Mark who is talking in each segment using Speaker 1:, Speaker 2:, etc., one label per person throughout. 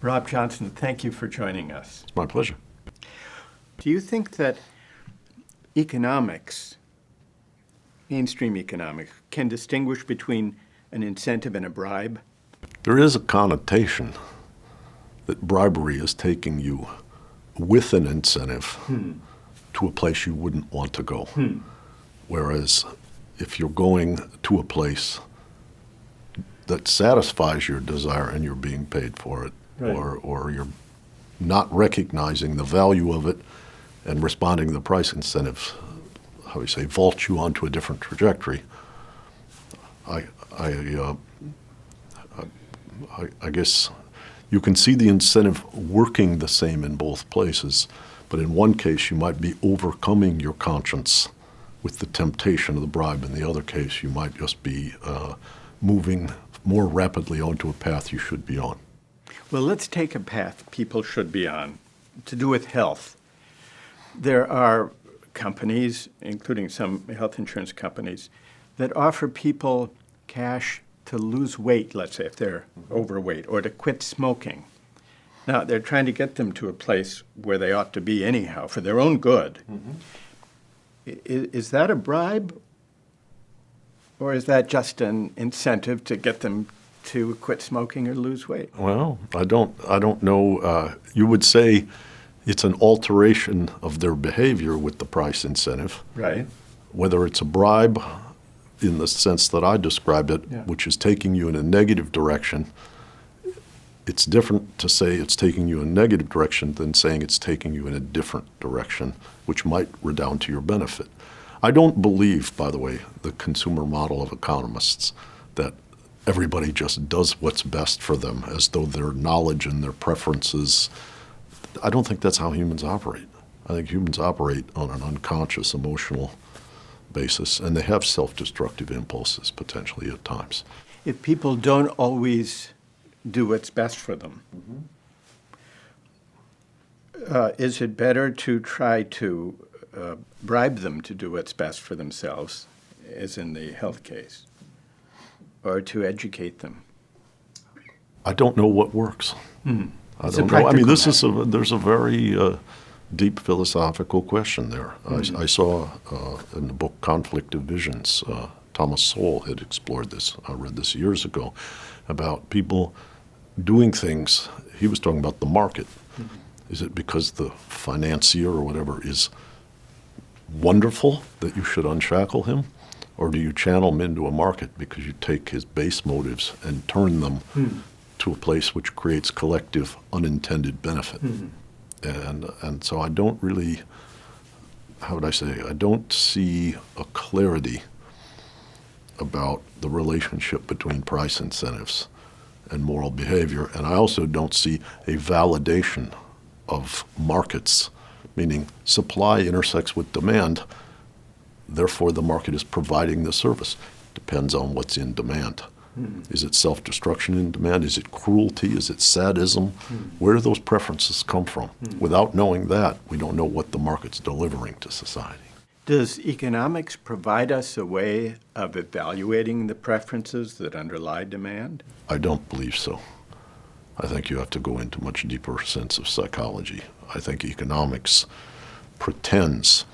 Speaker 1: Rob Johnson, thank you for joining us.
Speaker 2: It's my pleasure.
Speaker 1: Do you think that economics, mainstream economics, can distinguish between an incentive and a bribe?
Speaker 2: There is a connotation that bribery is taking you with an incentive to a place you wouldn't want to go. Whereas if you're going to a place that satisfies your desire and you're being paid for it,
Speaker 1: right,
Speaker 2: or you're not recognizing the value of it and responding to the price incentives, how do you say, vault you onto a different trajectory. I guess you can see the incentive working the same in both places, but in one case you might be overcoming your conscience with the temptation of the bribe. In the other case, you might just be moving more rapidly onto a path you should be on.
Speaker 1: Well, let's take a path people should be on to do with health. There are companies, including some health insurance companies, that offer people cash to lose weight, let's say, if they're overweight, or to quit smoking. Now, they're trying to get them to a place where they ought to be anyhow, for their own good. Is that a bribe? Or is that just an incentive to get them to quit smoking or lose weight?
Speaker 2: Well, I don't know. You would say it's an alteration of their behavior with the price incentive.
Speaker 1: Right.
Speaker 2: Whether it's a bribe in the sense that I described it,
Speaker 1: Yeah,
Speaker 2: which is taking you in a negative direction, it's different to say it's taking you in a negative direction than saying it's taking you in a different direction, which might redound to your benefit. I don't believe, by the way, the consumer model of economists that everybody just does what's best for them as though their knowledge and their preferences. I don't think that's how humans operate. I think humans operate on an unconscious emotional basis, and they have self-destructive impulses potentially at times.
Speaker 1: if people don't always do what's best for them, is it better to try to bribe them to do what's best for themselves, as in the health case, or to educate them?
Speaker 2: I don't know what works. I
Speaker 1: It's a
Speaker 2: don't know. I mean,
Speaker 1: practical
Speaker 2: there's a very deep philosophical question there. I saw in the book Conflict of Visions, Thomas Sowell had explored this. I read this years ago about people doing things. He was talking about the market. Is it because the financier or whatever is wonderful that you should unshackle him? Or do you channel him into a market because you take his base motives and turn them to a place which creates collective unintended benefit? And so I don't really, how would I say, I don't see a clarity about the relationship between price incentives and moral behavior. And I also don't see a validation of markets, meaning supply intersects with demand, therefore the market is providing the service. Depends on what's in demand. Is it self-destruction in demand? Is it cruelty? Is it sadism? Where do those preferences come from? Without knowing that, we don't know what the market's delivering to society.
Speaker 1: Does economics provide us a way of evaluating the preferences that underlie demand?
Speaker 2: I don't believe so. I think you have to go into much deeper sense of psychology. I think economics pretends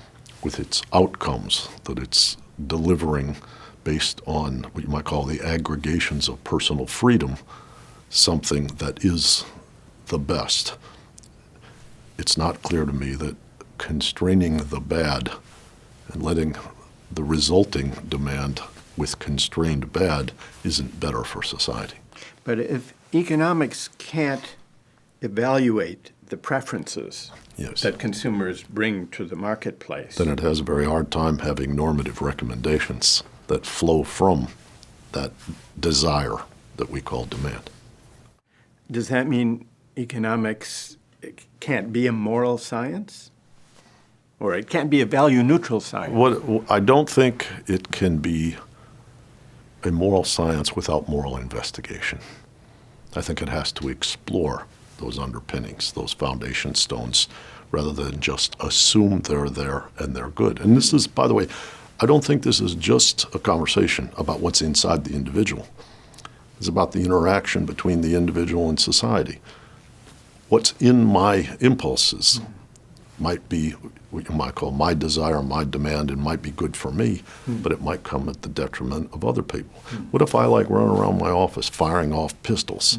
Speaker 2: with its outcomes that it's delivering based on what you might call the aggregations of personal freedom, something that is the best. It's not clear to me that constraining the bad and letting the resulting demand with constrained bad isn't better for society.
Speaker 1: But if economics can't evaluate the preferences that consumers bring to the marketplace,
Speaker 2: then it has a very hard time having normative recommendations that flow from that desire that we call demand.
Speaker 1: does that mean economics can't be a moral science? Or it can't be a value-neutral science?
Speaker 2: I don't think it can be a moral science without moral investigation. I think it has to explore those underpinnings, those foundation stones, rather than just assume they're there and they're good. And this is, by the way, I don't think this is just a conversation about what's inside the individual. It's about the interaction between the individual and society. what's in my impulses might be what you might call my desire, my demand, and might be good for me, but it might come at the detriment of other people. What if I like running around my office firing off pistols?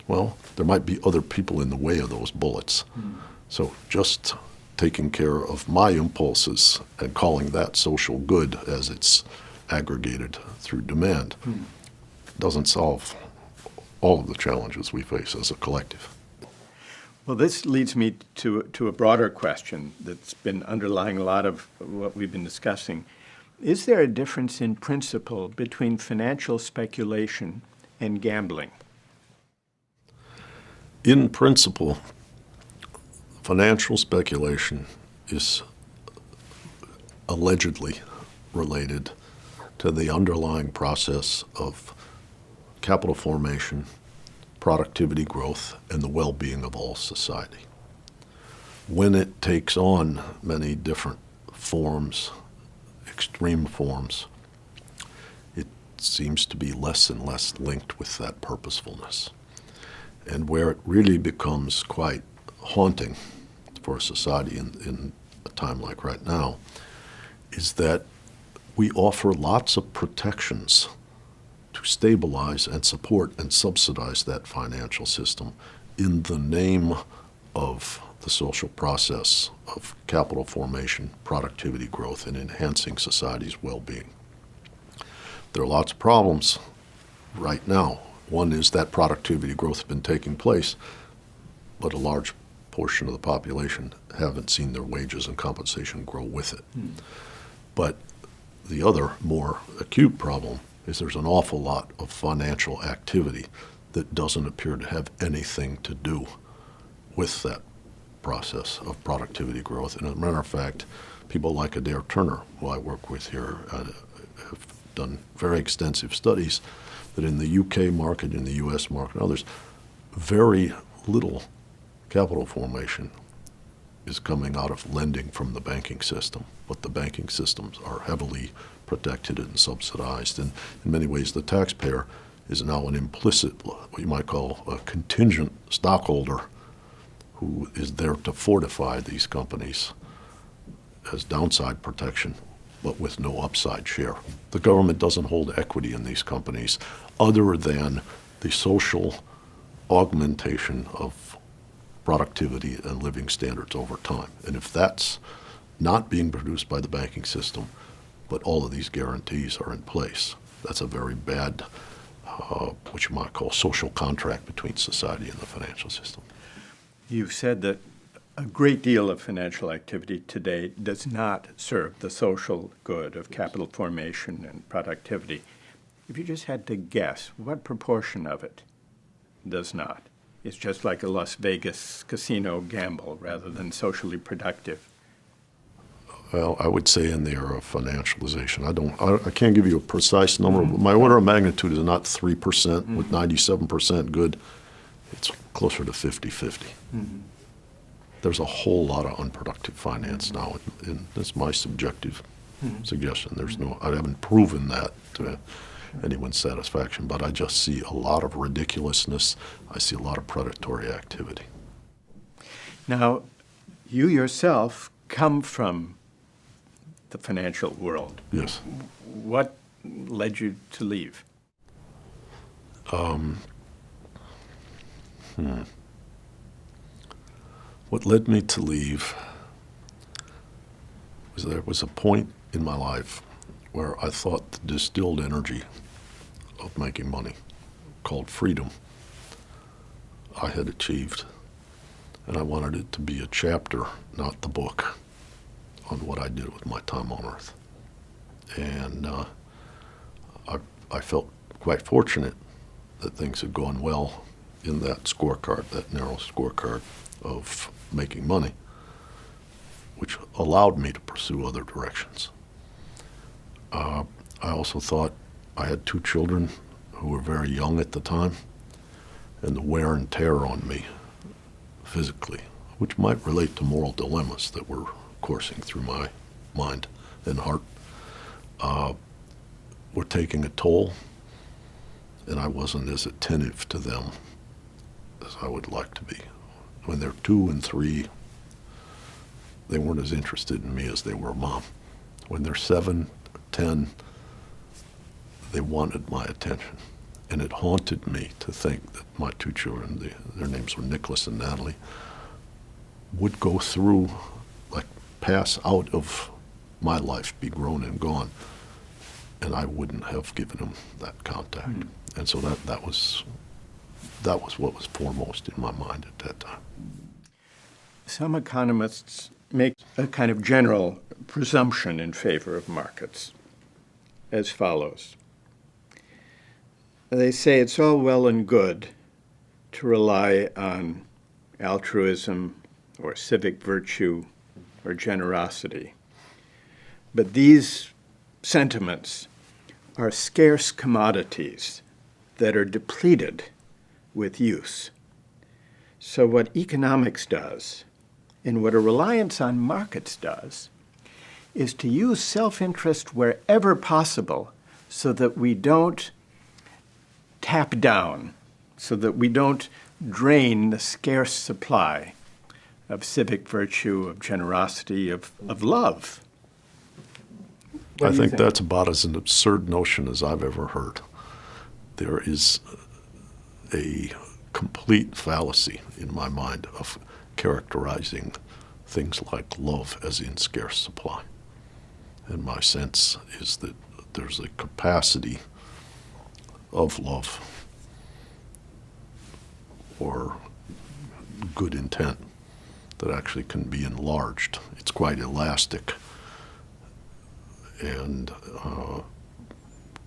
Speaker 2: Well, there might be other people in the way of those bullets. So just taking care of my impulses and calling that social good as it's aggregated through demand doesn't solve all of the challenges we face as a collective.
Speaker 1: Well, this leads me to a broader question that's been underlying a lot of what we've been discussing. Is there a difference in principle between financial speculation and gambling?
Speaker 2: In principle, financial speculation is allegedly related to the underlying process of capital formation, productivity growth, and the well-being of all society. When it takes on many different forms, extreme forms, it seems to be less and less linked with that purposefulness. And where it really becomes quite haunting for a society in a time like right now is that we offer lots of protections to stabilize and support and subsidize that financial system in the name of the social process of capital formation, productivity growth, and enhancing society's well-being. There are lots of problems right now. One is that productivity growth has been taking place, but a large portion of the population haven't seen their wages and compensation grow with it. But the other, more acute problem is there's an awful lot of financial activity that doesn't appear to have anything to do with that process of productivity growth. And as a matter of fact, people like Adair Turner, who I work with here, have done very extensive studies that in the UK market, in the US market, and others, very little capital formation is coming out of lending from the banking system. But the banking systems are heavily protected and subsidized. And in many ways, the taxpayer is now an implicit, what you might call a contingent stockholder who is there to fortify these companies as downside protection, but with no upside share. The government doesn't hold equity in these companies other than the social augmentation of productivity and living standards over time. And if that's not being produced by the banking system, but all of these guarantees are in place, that's a very bad, what you might call social contract between society and the financial system.
Speaker 1: You've said that a great deal of financial activity today does not serve the social good of capital formation and productivity. If you just had to guess, what proportion of it does not? It's just like a Las Vegas casino gamble rather than socially productive.
Speaker 2: Well, I would say in the era of financialization, I can't give you a precise number. But my order of magnitude is not 3% with 97% good. It's closer to 50-50. There's a whole lot of unproductive finance now, and that's my subjective suggestion. I haven't proven that to anyone's satisfaction, but I just see a lot of ridiculousness. I see a lot of predatory activity.
Speaker 1: Now, you yourself come from the financial world.
Speaker 2: Yes.
Speaker 1: What led you to leave?
Speaker 2: What led me to leave was there was a point in my life where I thought the distilled energy of making money, called freedom, I had achieved. And I wanted it to be a chapter, not the book, on what I did with my time on Earth. And I felt quite fortunate that things had gone well in that scorecard, that narrow scorecard of making money, which allowed me to pursue other directions. I also thought I had 2 children who were very young at the time, and the wear and tear on me physically, which might relate to moral dilemmas that were coursing through my mind and heart, were taking a toll, and I wasn't as attentive to them as I would like to be. when they're 2 and 3, they weren't as interested in me as they were Mom. When they're 7, 10, they wanted my attention. And it haunted me to think that my 2 children, their names were Nicholas and Natalie, would go through, like pass out of my life, be grown and gone, and I wouldn't have given them that contact. And so that was what was foremost in my mind at that time.
Speaker 1: Some economists make a kind of general presumption in favor of markets as follows. They say it's all well and good to rely on altruism or civic virtue or generosity, but these sentiments are scarce commodities that are depleted with use. So what economics does, and what a reliance on markets does, is to use self-interest wherever possible so that we don't tap down, so that we don't drain the scarce supply of civic virtue, of generosity, of love.
Speaker 2: I think that's about as an absurd notion as I've ever heard. There is a complete fallacy in my mind of characterizing things like love as in scarce supply. And my sense is that there's a capacity of love or good intent that actually can be enlarged. It's quite elastic, and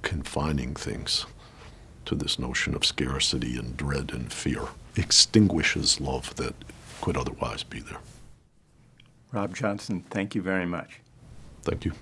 Speaker 2: confining things to this notion of scarcity and dread and fear extinguishes love that could otherwise be there.
Speaker 1: Rob Johnson, thank you very much.
Speaker 2: Thank you.